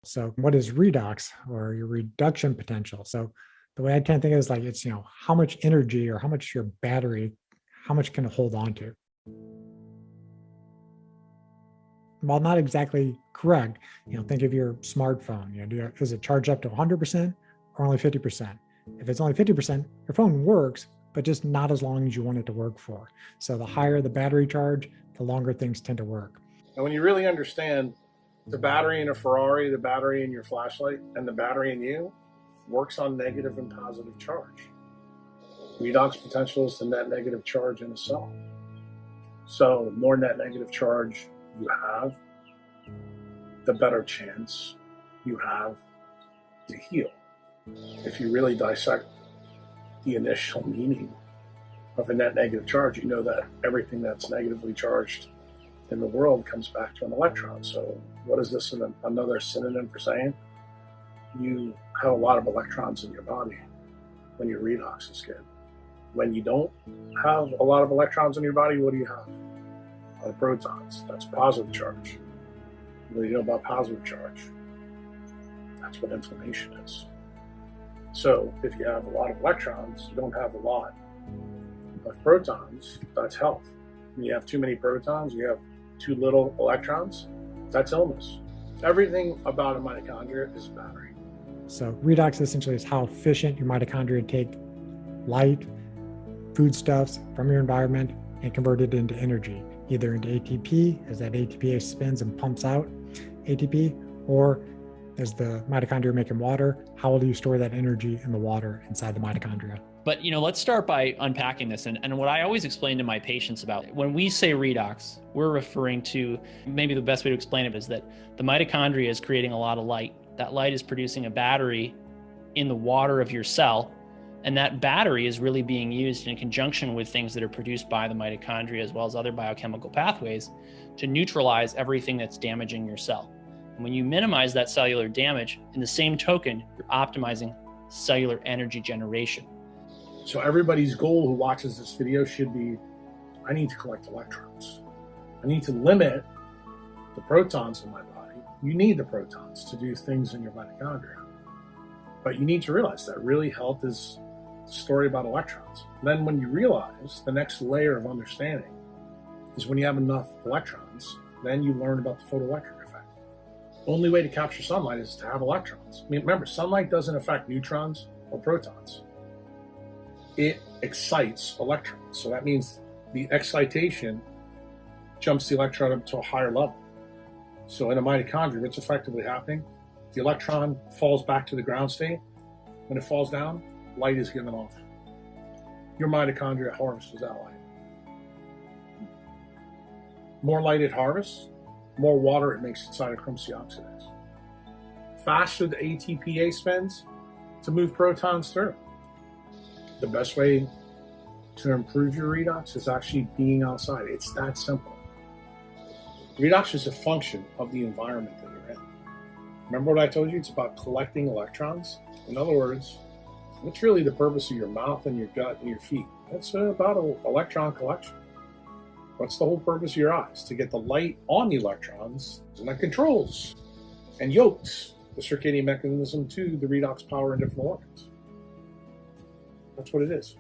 So what is redox, or your reduction potential? So the way I tend to think is like, it's, how much energy or how much your battery, how much can it hold on to? While not exactly correct, think of your smartphone. Is it charged up to 100% or only 50%? If it's only 50%, your phone works, but just not as long as you want it to work for. So the higher the battery charge, the longer things tend to work. And when you really understand the battery in a Ferrari, the battery in your flashlight, and the battery in you works on negative and positive charge. Redox potential is the net negative charge in a cell. So the more net negative charge you have, the better chance you have to heal. If you really dissect the initial meaning of a net negative charge, you know that everything that's negatively charged in the world comes back to an electron. So what is this another synonym for saying? You have a lot of electrons in your body when your redox is good. When you don't have a lot of electrons in your body, what do you have? A lot of protons. That's positive charge. What do you know about positive charge? That's what inflammation is. So if you have a lot of electrons, you don't have a lot of protons, that's health. When you have too many protons, you have too little electrons, that's illness. Everything about a mitochondria is a battery. So redox essentially is how efficient your mitochondria take light, foodstuffs from your environment and convert it into energy, either into ATP, as that ATP spins and pumps out ATP, or as the mitochondria making water, how will you store that energy in the water inside the mitochondria? But let's start by unpacking this. And what I always explain to my patients about when we say redox, we're referring to, maybe the best way to explain it is that the mitochondria is creating a lot of light. That light is producing a battery in the water of your cell. And that battery is really being used in conjunction with things that are produced by the mitochondria, as well as other biochemical pathways, to neutralize everything that's damaging your cell. And when you minimize that cellular damage, in the same token, you're optimizing cellular energy generation. So everybody's goal who watches this video should be, I need to collect electrons. I need to limit the protons in my body. You need the protons to do things in your mitochondria. But you need to realize that really health is a story about electrons. Then when you realize the next layer of understanding is when you have enough electrons, then you learn about the photoelectric effect. Only way to capture sunlight is to have electrons. I mean, remember, sunlight doesn't affect neutrons or protons. It excites electrons. So that means the excitation jumps the electron up to a higher level. So in a mitochondria, what's effectively happening? The electron falls back to the ground state. When it falls down, light is given off. Your mitochondria harvests that light. More light it harvests, more water it makes inside of chromatin oxidase. Faster the ATPase spins to move protons through. The best way to improve your redox is actually being outside. It's that simple. Redox is a function of the environment that you're in. Remember what I told you? It's about collecting electrons. In other words, what's really the purpose of your mouth and your gut and your feet? It's about electron collection. What's the whole purpose of your eyes? To get the light on the electrons, and that controls and yokes the circadian mechanism to the redox power in different organs. That's what it is.